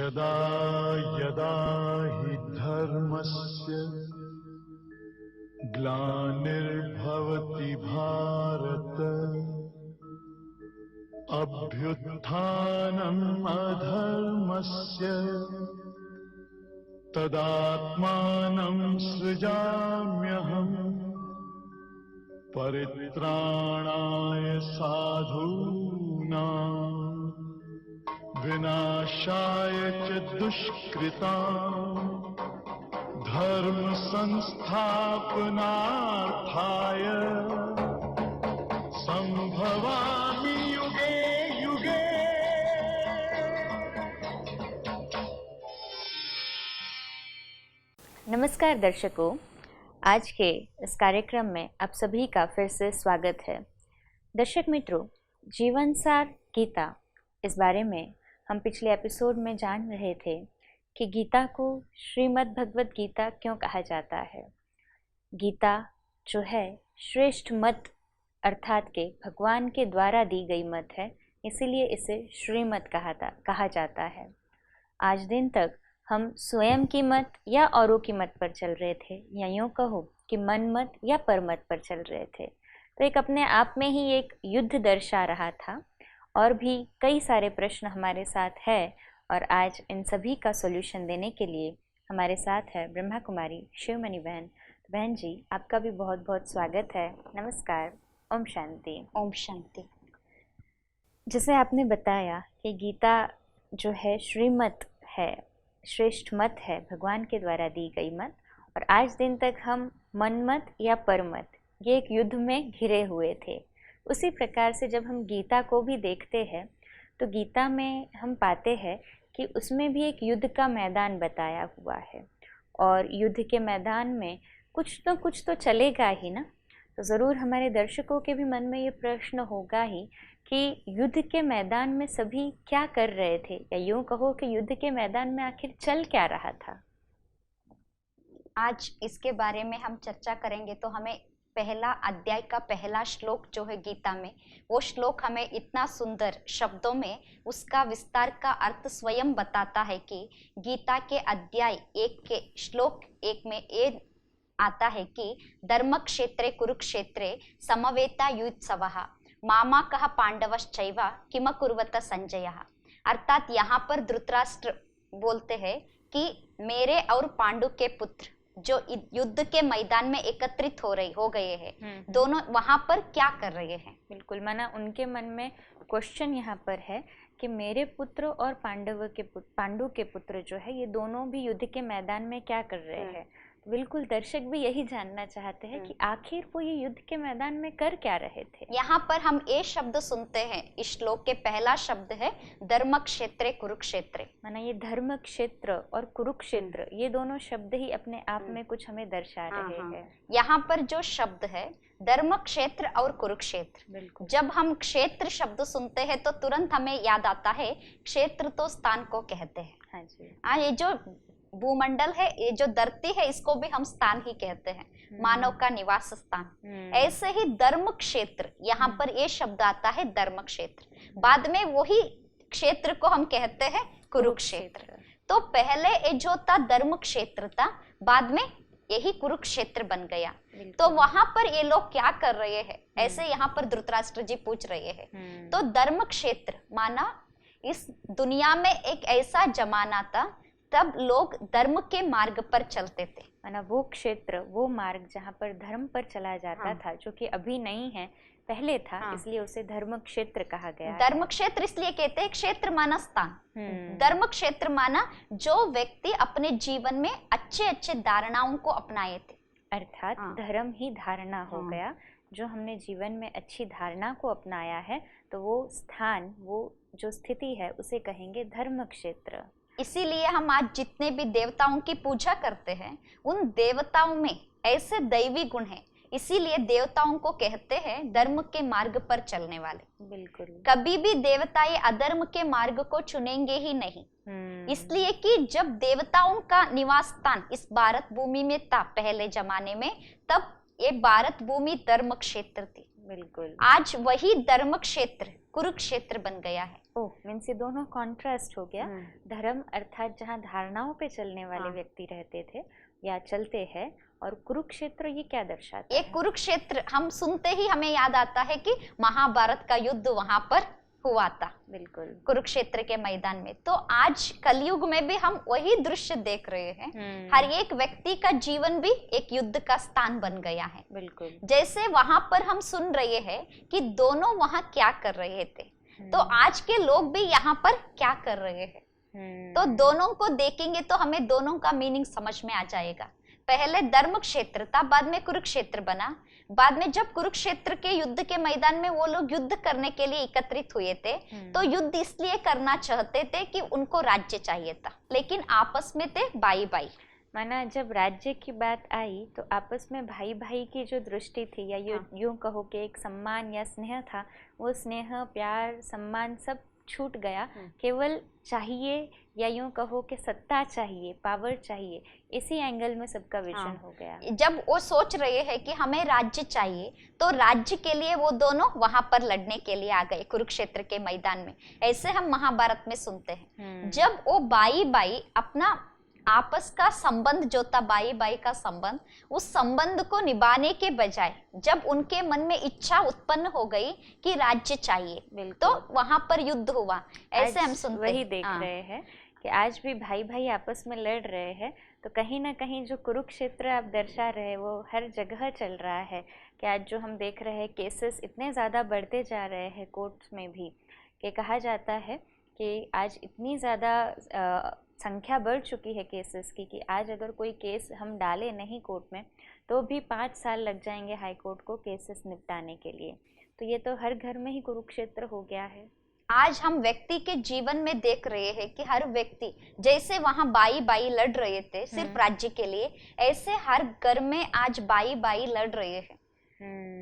यदा यदा हि धर्मस्य ग्लानिर्भवति भारत अभ्युत्थानम् अधर्मस्य तदात्मानं सृजाम्यहम् परित्राणाय साधूनां विनाशाय च दुष्कृताम् धर्म संस्थापनार्थाय संभवामि युगे युगे। नमस्कार दर्शकों, आज के इस कार्यक्रम में आप सभी का फिर से स्वागत है। दर्शक मित्रों, जीवन सार गीता, इस बारे में हम पिछले एपिसोड में जान रहे थे कि गीता को श्रीमद् भगवत गीता क्यों कहा जाता है। गीता जो है श्रेष्ठ मत अर्थात के भगवान के द्वारा दी गई मत है, इसीलिए इसे श्रीमत कहा जाता है। आज दिन तक हम स्वयं की मत या औरों की मत पर चल रहे थे, या यूँ कहो कि मन मत या परमत पर चल रहे थे। तो एक अपने आप में ही एक युद्ध दर्शा रहा था, और भी कई सारे प्रश्न हमारे साथ है, और आज इन सभी का सॉल्यूशन देने के लिए हमारे साथ है ब्रह्मा कुमारी शिवमणि बहन। बहन जी, आपका भी बहुत बहुत स्वागत है। नमस्कार। ओम शांति। ओम शांति। जैसे आपने बताया कि गीता जो है श्रीमत है, श्रेष्ठ मत है, भगवान के द्वारा दी गई मत, और आज दिन तक हम मनमत या परमत ये एक युद्ध में घिरे हुए थे। उसी प्रकार से जब हम गीता को भी देखते हैं तो गीता में हम पाते हैं कि उसमें भी एक युद्ध का मैदान बताया हुआ है, और युद्ध के मैदान में कुछ तो चलेगा ही ना। तो ज़रूर हमारे दर्शकों के भी मन में ये प्रश्न होगा ही कि युद्ध के मैदान में सभी क्या कर रहे थे, या यूँ कहो कि युद्ध के मैदान में आखिर चल क्या रहा था। आज इसके बारे में हम चर्चा करेंगे। तो हमें पहला अध्याय का पहला श्लोक जो है गीता में, वो श्लोक हमें इतना सुंदर शब्दों में उसका विस्तार का अर्थ स्वयं बताता है कि गीता के अध्याय 1 के श्लोक 1 में ये आता है कि धर्म क्षेत्रे कुरुक्षेत्रे समवेता युत्सवः मामाकः पांडवश्चैव किम कुर्वत संजयः। अर्थात यहाँ पर धृतराष्ट्र बोलते हैं कि मेरे और पांडु के पुत्र जो युद्ध के मैदान में एकत्रित हो गए हैं, दोनों वहां पर क्या कर रहे हैं। बिल्कुल, माना उनके मन में क्वेश्चन यहाँ पर है कि मेरे पुत्र और पांडु के पुत्र जो है, ये दोनों भी युद्ध के मैदान में क्या कर रहे हैं। बिल्कुल, दर्शक भी यही जानना चाहते हैं कि आखिर वो ये युद्ध के मैदान में कर क्या रहे थे। यहाँ पर हम ये शब्द सुनते हैं, इस श्लोक के पहला शब्द है धर्म क्षेत्रे कुरुक्षेत्रे। माना ये धर्म क्षेत्र और कुरुक्षेत्र, ये दोनों शब्द ही अपने आप में कुछ हमें दर्शा रहे हैं। यहाँ पर जो शब्द है धर्म क्षेत्र और कुरुक्षेत्र, जब हम क्षेत्र शब्द सुनते हैं तो तुरंत हमें याद आता है क्षेत्र तो स्थान को कहते हैं। हाँ जी। ये जो भूमंडल है, ये जो धरती है, इसको भी हम स्थान ही कहते हैं, मानव का निवास स्थान। ऐसे ही धर्म क्षेत्र, यहाँ पर ये शब्द आता है धर्म क्षेत्र। बाद में वही क्षेत्र को हम कहते हैं कुरुक्षेत्र। तो पहले ये जो था धर्म क्षेत्र था, बाद में यही कुरुक्षेत्र बन गया। तो वहां पर ये लोग क्या कर रहे हैं, ऐसे यहाँ पर धृतराष्ट्र जी पूछ रहे हैं। तो धर्म क्षेत्र माना इस दुनिया में एक ऐसा जमाना था, तब लोग धर्म के मार्ग पर चलते थे। माना वो क्षेत्र, वो मार्ग जहाँ पर धर्म पर चला जाता था, जो कि अभी नहीं है, पहले था, इसलिए उसे धर्म क्षेत्र कहा गया। धर्म क्षेत्र इसलिए कहते हैं, क्षेत्र माना स्थान, धर्म क्षेत्र माना जो व्यक्ति अपने जीवन में अच्छे अच्छे धारणाओं को अपनाए थे। अर्थात धर्म ही धारणा हो गया। जो हमने जीवन में अच्छी धारणा को अपनाया है, तो वो स्थान, वो जो स्थिति है, उसे कहेंगे धर्म क्षेत्र। इसीलिए हम आज जितने भी देवताओं की पूजा करते हैं, उन देवताओं में ऐसे दैवी गुण हैं, इसीलिए देवताओं को कहते हैं धर्म के मार्ग पर चलने वाले। बिल्कुल, कभी भी देवता ये अधर्म के मार्ग को चुनेंगे ही नहीं। इसलिए कि जब देवताओं का निवास स्थान इस भारत भूमि में था पहले जमाने में, तब ये भारत भूमि धर्म क्षेत्र थी। बिल्कुल, आज वही धर्म क्षेत्र कुरुक्षेत्र बन गया है। ओह, मीन्स ये दोनों कॉन्ट्रास्ट हो गया। धर्म अर्थात जहाँ धारणाओं पे चलने वाले व्यक्ति रहते थे या चलते हैं, और कुरुक्षेत्र ये क्या दर्शाता ये कुरुक्षेत्र हम सुनते ही हमें याद आता है कि महाभारत का युद्ध वहां पर हुआ था, बिल्कुल कुरुक्षेत्र के मैदान में। तो आज कलयुग में भी हम वही दृश्य देख रहे हैं। हर एक व्यक्ति का जीवन भी एक युद्ध का स्थान बन गया है। बिल्कुल जैसे वहां पर हम सुन रहे हैं कि दोनों वहां क्या कर रहे थे, तो आज के लोग भी यहाँ पर क्या कर रहे हैं। तो दोनों को देखेंगे तो हमें दोनों का मीनिंग समझ में आ जाएगा। पहले धर्म क्षेत्र था, बाद में कुरुक्षेत्र बना। बाद में जब कुरुक्षेत्र के युद्ध के मैदान में वो लोग युद्ध करने के लिए एकत्रित हुए थे, तो युद्ध इसलिए करना चाहते थे कि उनको राज्य चाहिए था, लेकिन आपस में थे भाई भाई। माना जब राज्य की बात आई तो आपस में भाई भाई की जो दृष्टि थी, या यूं कहो कि एक सम्मान या स्नेह था, वो स्नेह प्यार सम्मान सब छूट गया। केवल चाहिए, या यूं कहो कि सत्ता चाहिए, पावर चाहिए, इसी एंगल में सबका विजन हो गया। जब वो सोच रहे हैं कि हमें राज्य चाहिए, तो राज्य के लिए वो दोनों वहां पर लड़ने के लिए आ गए कुरुक्षेत्र के मैदान में। ऐसे हम महाभारत में सुनते हैं। जब वो भाई भाई अपना आपस का संबंध जो था, भाई भाई का संबंध, उस संबंध को निभाने के बजाय जब उनके मन में इच्छा उत्पन्न हो गई कि राज्य चाहिए, तो वहां पर युद्ध हुआ। ऐसे हम सुनते वही देख रहे हैं कि आज भी भाई भाई आपस में लड़ रहे हैं। तो कहीं ना कहीं जो कुरुक्षेत्र आप दर्शा रहे हैं वो हर जगह चल रहा है। कि आज जो हम देख रहे हैं केसेस इतने ज़्यादा बढ़ते जा रहे हैं कोर्ट्स में भी, कि कहा जाता है कि आज इतनी ज़्यादा संख्या बढ़ चुकी है केसेस की कि आज अगर कोई केस हम डालें नहीं कोर्ट में तो भी 5 साल लग जाएंगे हाई कोर्ट को केसेस निपटाने के लिए। तो ये तो हर घर में ही कुरुक्षेत्र हो गया है। आज हम व्यक्ति के जीवन में देख रहे हैं कि हर व्यक्ति जैसे वहां बाई बाई लड़ रहे थे सिर्फ राज्य के लिए, ऐसे हर घर में आज बाई बाई लड़ रहे हैं।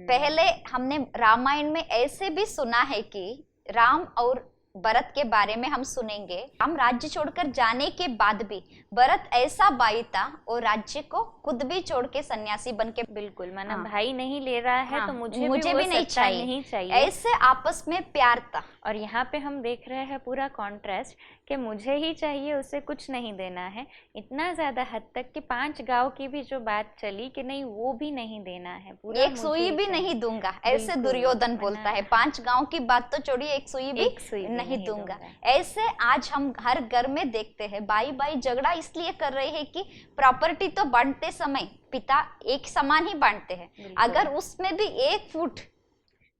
पहले हमने रामायण में ऐसे भी सुना है कि राम और भरत के बारे में हम सुनेंगे। हम राज्य छोड़कर जाने के बाद भी भरत ऐसा भाई था और राज्य को खुद भी छोड़ के सन्यासी बन के, बिल्कुल माना भाई नहीं ले रहा है तो मुझे भी नहीं चाहिए। ऐसे आपस में प्यार था। और यहाँ पे हम देख रहे हैं पूरा कॉन्ट्रास्ट कि मुझे ही चाहिए, उसे कुछ नहीं देना है। इतना ज्यादा हद तक कि 5 गांव की भी जो बात चली कि नहीं वो भी नहीं देना है, पूरा एक सुई भी नहीं दूंगा, ऐसे दुर्योधन बोलता है। 5 गांव की बात तो छोड़िए, एक सुई भी नहीं दूंगा। ऐसे आज हम हर घर में देखते हैं भाई भाई झगड़ा इसलिए कर रहे हैं कि प्रॉपर्टी तो बांटते समय पिता एक समान ही बांटते हैं। अगर उसमें भी 1 फुट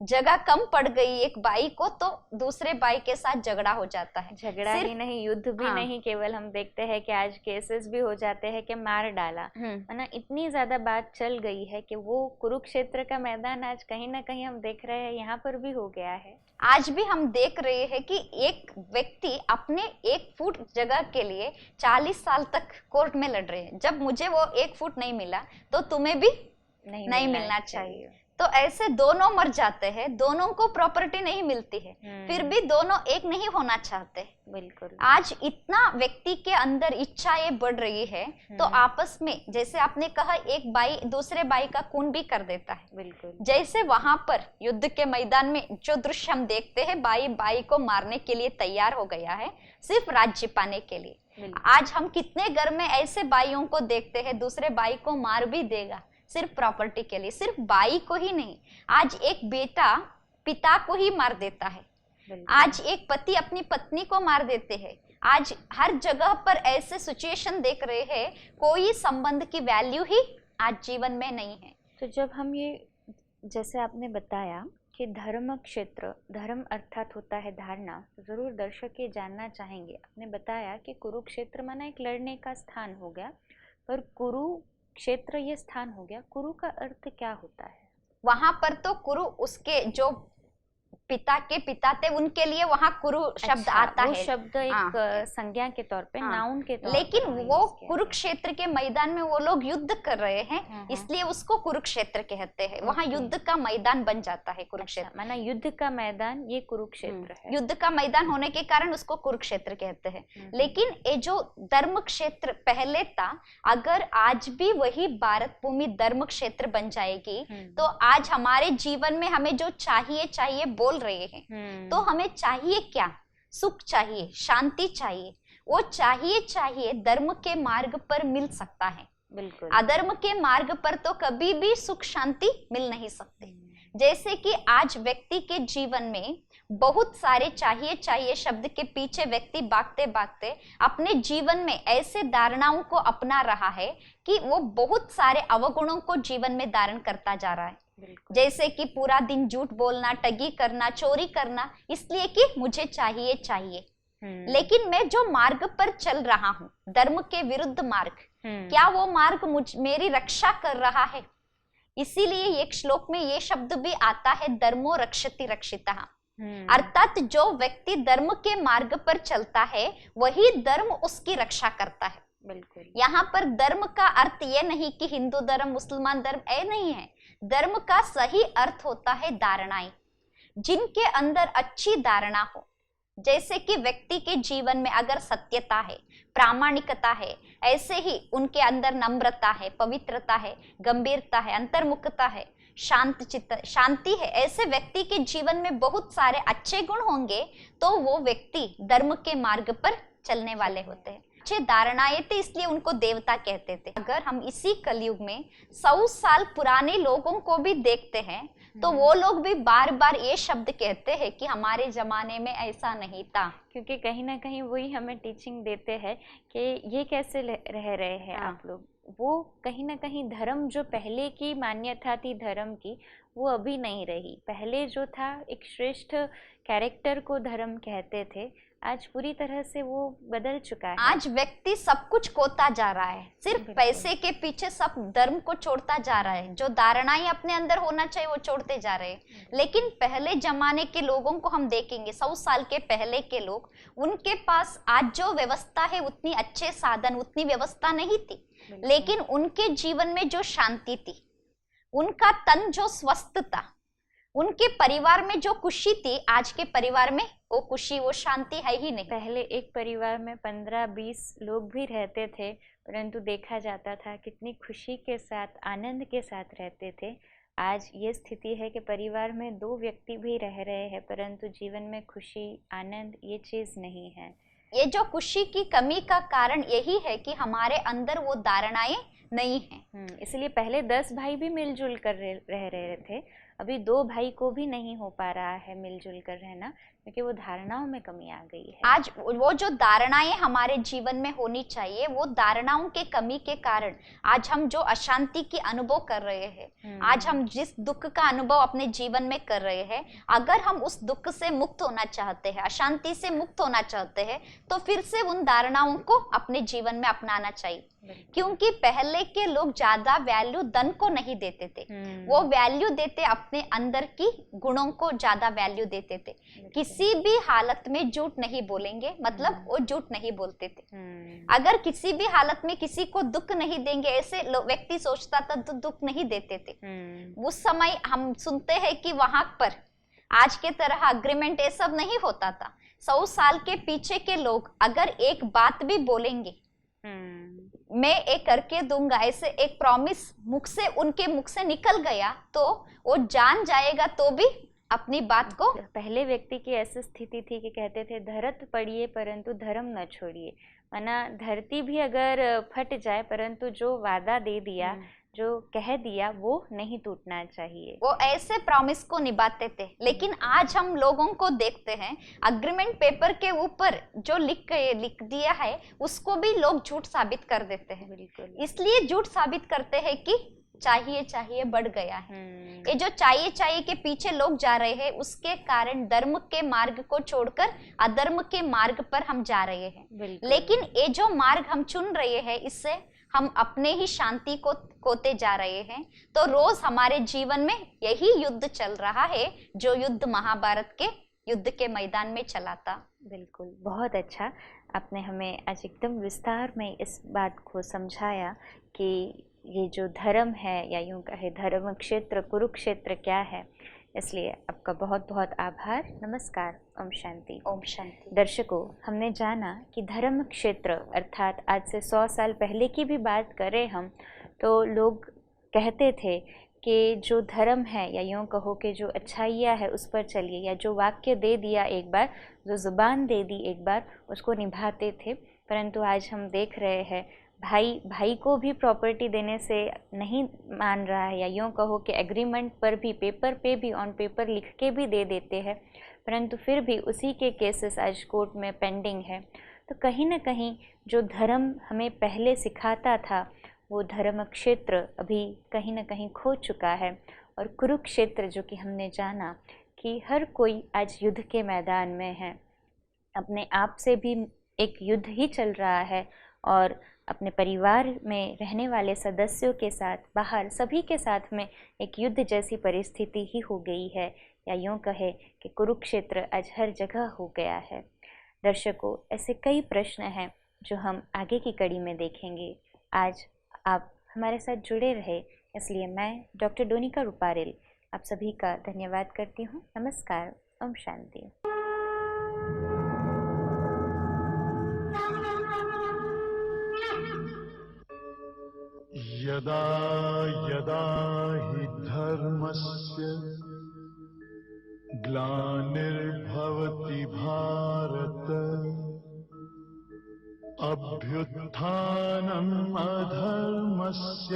जगह कम पड़ गई एक भाई को तो दूसरे भाई के साथ झगड़ा हो जाता है। झगड़ा ही नहीं, युद्ध भी नहीं, केवल हम देखते हैं कि आज केसेस भी हो जाते हैं कि मार डाला, है ना। इतनी ज्यादा बात चल गई है कि वो कुरुक्षेत्र का मैदान आज कहीं ना कहीं हम देख रहे हैं यहाँ पर भी हो गया है। आज भी हम देख रहे हैं कि एक व्यक्ति अपने 1 फुट जगह के लिए 40 साल तक कोर्ट में लड़ रहे हैं। जब मुझे वो 1 फुट नहीं मिला तो तुम्हें भी नहीं मिलना चाहिए। तो ऐसे दोनों मर जाते हैं, दोनों को प्रॉपर्टी नहीं मिलती है, फिर भी दोनों एक नहीं होना चाहते। बिल्कुल। आज इतना व्यक्ति के अंदर इच्छाएं बढ़ रही है, तो आपस में जैसे आपने कहा एक भाई दूसरे भाई का खून भी कर देता है। बिल्कुल। जैसे वहां पर युद्ध के मैदान में जो दृश्य हम देखते हैं, भाई भाई को मारने के लिए तैयार हो गया है सिर्फ राज्य पाने के लिए। आज हम कितने घर में ऐसे भाइयों को देखते हैं, दूसरे भाई को मार भी देगा सिर्फ प्रॉपर्टी के लिए। सिर्फ भाई को ही नहीं, आज एक बेटा पिता को ही मार देता है। आज एक पति अपनी पत्नी को मार देते हैं। आज हर जगह पर ऐसे सिचुएशन देख रहे हैं, कोई संबंध की वैल्यू ही आज जीवन में नहीं है। तो जब हम ये, जैसे आपने बताया कि धर्म क्षेत्र, धर्म अर्थात होता है धारणा, तो जरूर दर्शक ये जानना चाहेंगे। आपने बताया कि कुरुक्षेत्र माना एक लड़ने का स्थान हो गया, पर कुरुक्षेत्र ये स्थान हो गया, कुरु का अर्थ क्या होता है? वहां पर तो कुरु उसके जो पिता के पिता थे उनके लिए वहां कुरु शब्द आता है। शब्द एक संज्ञा के तौर पे, नाउन के तौर पे। लेकिन वो कुरुक्षेत्र के मैदान में वो लोग युद्ध कर रहे हैं, इसलिए उसको कुरुक्षेत्र कहते हैं। वहां युद्ध का मैदान बन जाता है कुरुक्षेत्र। माना युद्ध का मैदान ये कुरुक्षेत्र है। युद्ध का मैदान होने के कारण उसको कुरुक्षेत्र कहते हैं। लेकिन ये जो धर्म क्षेत्र पहले था, अगर आज भी वही भारत भूमि धर्म क्षेत्र बन जाएगी, तो आज हमारे जीवन में हमें जो चाहिए बोल रहे हैं, तो हमें चाहिए क्या? सुख चाहिए, शांति चाहिए, वो चाहिए धर्म के मार्ग पर मिल सकता है। बिल्कुल। अधर्म के मार्ग पर तो कभी भी सुख शांति मिल नहीं सकते। जैसे कि आज व्यक्ति के जीवन में बहुत सारे चाहिए शब्द के पीछे व्यक्ति भागते भागते अपने जीवन में ऐसे धारणाओं को अपना रहा है कि वो बहुत सारे अवगुणों को जीवन में धारण करता जा रहा है। जैसे कि पूरा दिन झूठ बोलना, ठगी करना, चोरी करना, इसलिए कि मुझे चाहिए। लेकिन मैं जो मार्ग पर चल रहा हूँ, धर्म के विरुद्ध मार्ग, क्या वो मार्ग मेरी रक्षा कर रहा है? इसीलिए एक श्लोक में ये शब्द भी आता है, धर्मो रक्षति रक्षितः। अर्थात जो व्यक्ति धर्म के मार्ग पर चलता है वही धर्म उसकी रक्षा करता है। बिल्कुल। यहाँ पर धर्म का अर्थ ये नहीं कि हिंदू धर्म, मुसलमान धर्म, ये नहीं है। धर्म का सही अर्थ होता है धारणाएं, जिनके अंदर अच्छी धारणा हो। जैसे कि व्यक्ति के जीवन में अगर सत्यता है, प्रामाणिकता है, ऐसे ही उनके अंदर नम्रता है, पवित्रता है, गंभीरता है, अंतर्मुखता है, शांति है, ऐसे व्यक्ति के जीवन में बहुत सारे अच्छे गुण होंगे तो वो व्यक्ति धर्म के मार्ग पर चलने वाले होते हैं। अच्छे धारणाएं थे इसलिए उनको देवता कहते थे। अगर हम इसी कलयुग में 100 साल पुराने लोगों को भी देखते हैं तो वो लोग भी बार बार ये शब्द कहते हैं कि हमारे जमाने में ऐसा नहीं था। क्योंकि कहीं ना कहीं वही हमें टीचिंग देते हैं कि ये कैसे रह रहे हैं आप लोग। वो कहीं ना कहीं धर्म जो पहले की मान्यता थी धर्म की, वो अभी नहीं रही। पहले जो था एक श्रेष्ठ कैरेक्टर को धर्म कहते थे, आज पूरी तरह से वो बदल चुका है। आज व्यक्ति सब कुछ खोता जा रहा है, सिर्फ पैसे के पीछे सब धर्म को छोड़ता जा रहा है। जो धारणाएं अपने अंदर होना चाहिए वो छोड़ते जा रहे हैं। लेकिन पहले जमाने के लोगों को हम देखेंगे, 100 साल के पहले के लोग, उनके पास आज जो व्यवस्था है उतनी अच्छे साधन, उतनी व्यवस्था नहीं थी, लेकिन उनके जीवन में जो शांति थी, उनका तन जो स्वस्थ था, उनके परिवार में जो खुशी थी, आज के परिवार में वो खुशी, वो शांति है ही नहीं। पहले एक परिवार में 15-20 लोग भी रहते थे, परंतु देखा जाता था कितनी खुशी के साथ, आनंद के साथ रहते थे। आज ये स्थिति है कि परिवार में 2 व्यक्ति भी रह रहे हैं, परंतु जीवन में खुशी, आनंद ये चीज़ नहीं है। ये जो खुशी की कमी का कारण यही है कि हमारे अंदर वो धारणाएं नहीं है। इसलिए पहले 10 भाई भी मिलजुल कर रह रहे थे, अभी 2 भाई को भी नहीं हो पा रहा है मिलजुल कर रहना, क्योंकि वो धारणाओं में कमी आ गई है। आज वो जो धारणाएं हमारे जीवन में होनी चाहिए, वो धारणाओं के कमी के कारण आज हम जो अशांति की अनुभव कर रहे हैं, आज हम जिस दुख का अनुभव अपने जीवन में कर रहे हैं, अगर हम उस दुख से मुक्त होना चाहते हैं, अशांति से मुक्त होना चाहते हैं, तो फिर से उन धारणाओं को अपने जीवन में अपनाना चाहिए। क्योंकि पहले के लोग ज्यादा वैल्यू धन को नहीं देते थे, वो वैल्यू देते अपने अंदर की गुणों को ज्यादा वैल्यू देते थे। किसी भी हालत में झूठ नहीं बोलेंगे, मतलब वो झूठ नहीं बोलते थे। अगर किसी भी हालत में किसी को दुख नहीं देंगे, ऐसे व्यक्ति सोचता था तो दुख नहीं देते थे। उस समय हम सुनते हैं कि वहां पर आज के तरह अग्रीमेंट ये सब नहीं होता था। 100 साल के पीछे के लोग अगर एक बात भी बोलेंगे, मैं एक करके दूंगा, ऐसे एक प्रॉमिस उनके मुख से निकल गया तो वो जान जाएगा तो भी अपनी बात को। पहले व्यक्ति की ऐसी स्थिति थी कि कहते थे धरत पड़िए परंतु धर्म न छोड़िए, माना धरती भी अगर फट जाए परंतु जो वादा दे दिया, जो कह दिया, वो नहीं टूटना चाहिए। वो ऐसे प्रॉमिस को निभाते थे। लेकिन आज हम लोगों को देखते हैं, अग्रीमेंट पेपर के ऊपर जो लिख दिया है उसको भी लोग झूठ साबित कर देते हैं। बिल्कुल। इसलिए झूठ साबित करते हैं कि चाहिए बढ़ गया है। ये जो चाहिए के पीछे लोग जा रहे हैं, उसके कारण धर्म के मार्ग को छोड़कर अधर्म के मार्ग पर हम जा रहे हैं। लेकिन ये जो मार्ग हम चुन रहे हैं, इससे हम अपने ही शांति को खोते जा रहे हैं। तो रोज हमारे जीवन में यही युद्ध चल रहा है, जो युद्ध महाभारत के युद्ध के मैदान में चला था। बिल्कुल, बहुत अच्छा आपने हमें आज एकदम विस्तार में इस बात को समझाया कि ये जो धर्म है, या यूँ कहे धर्म क्षेत्र, कुरुक्षेत्र क्या है। इसलिए आपका बहुत बहुत आभार। नमस्कार। ओम शांति। ओम शांति। दर्शकों, हमने जाना कि धर्म क्षेत्र अर्थात आज से 100 साल पहले की भी बात करें हम, तो लोग कहते थे कि जो धर्म है या यूँ कहो कि जो अच्छाइयाँ है उस पर चलिए, या जो वाक्य दे दिया एक बार, जो ज़ुबान दे दी एक बार, उसको निभाते थे। परंतु आज हम देख रहे हैं भाई को भी प्रॉपर्टी देने से नहीं मान रहा है, या यूँ कहो कि एग्रीमेंट पर भी, पेपर पे भी, ऑन पेपर लिख के भी दे देते हैं, परंतु फिर भी उसी के केसेस आज कोर्ट में पेंडिंग है। तो कहीं ना कहीं जो धर्म हमें पहले सिखाता था वो धर्म क्षेत्र अभी कहीं ना कहीं खो चुका है। और कुरुक्षेत्र जो कि हमने जाना कि हर कोई आज युद्ध के मैदान में है, अपने आप से भी एक युद्ध ही चल रहा है, और अपने परिवार में रहने वाले सदस्यों के साथ, बाहर सभी के साथ में एक युद्ध जैसी परिस्थिति ही हो गई है, या यूँ कहे कि कुरुक्षेत्र आज हर जगह हो गया है। दर्शकों, ऐसे कई प्रश्न हैं जो हम आगे की कड़ी में देखेंगे। आज आप हमारे साथ जुड़े रहे, इसलिए मैं डॉक्टर डोनिका रूपारेल आप सभी का धन्यवाद करती हूँ। नमस्कार, ओम शांति। यदा यदा हि धर्मस्य ग्लानिर्भवति भारत अभ्युत्थानम् अधर्मस्य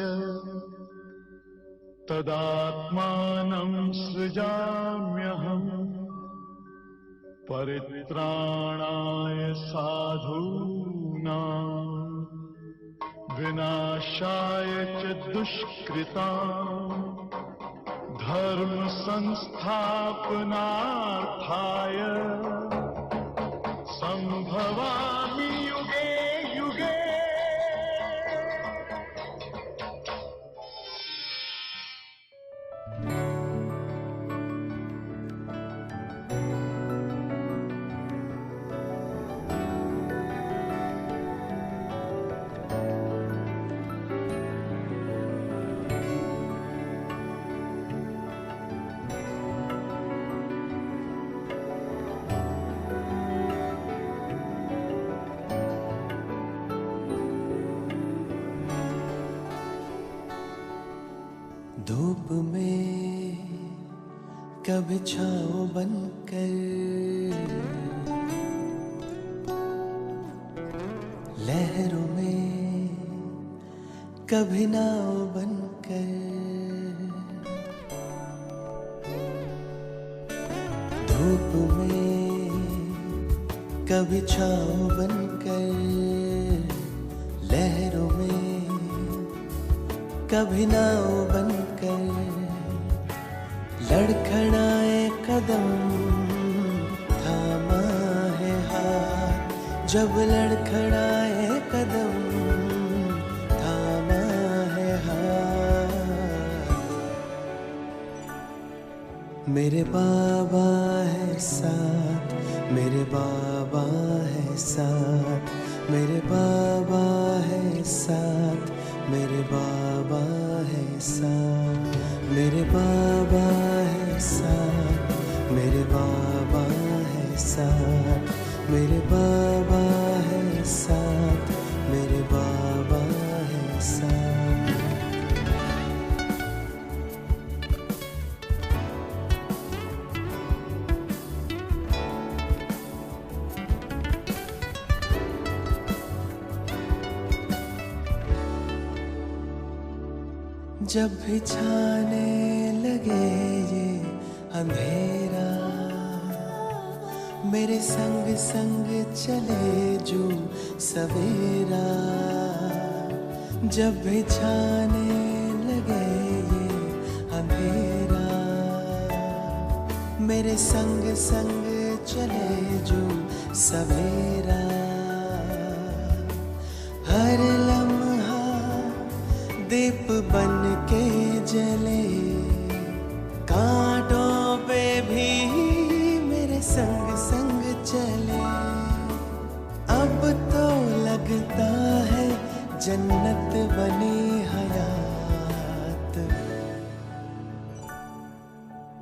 तदात्मानं सृजाम्यहम् परित्राणाय साधूनां विनाशाय च दुष्कृतां धर्म संस्थापनार्थाय संभवामि युगे युगे। धूप में कभी छाँव बनकर, लहरों में कभी नाव बनकर, धूप में कभी छाँव बनकर, लहरों में कभी नाव बनकर, लड़खड़ाए कदम थामा है हाथ, जब लड़खड़ाए कदम थामा है हाथ। मेरे बाबा है साथ, मेरे बाबा है साथ, मेरे बाबा है साथ, मेरे बाबा है साथ, मेरे बाबा है साथ, मेरे बाबा है साथ, मेरे बाबा है साथ, मेरे बाबा है साथ। जब भी छाने लगे ये अंधेरा, मेरे संग संग चले जो सवेरा। जब भी छाने लगे ये अंधेरा, मेरे संग संग चले जो सवेरा। हर लम्हा दीप बन के जले, कांटों पे भी मेरे संग संग चले। अब तो लगता है जन्नत बनी हयात।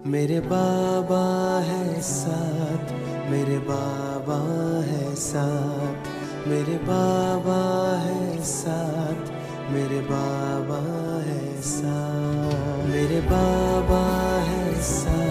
मेरे बाबा है साथ, मेरे बाबा है साथ, मेरे बाबा है साथ, मेरे बाबा है साथ, मेरे मेरे बाबा है साथ,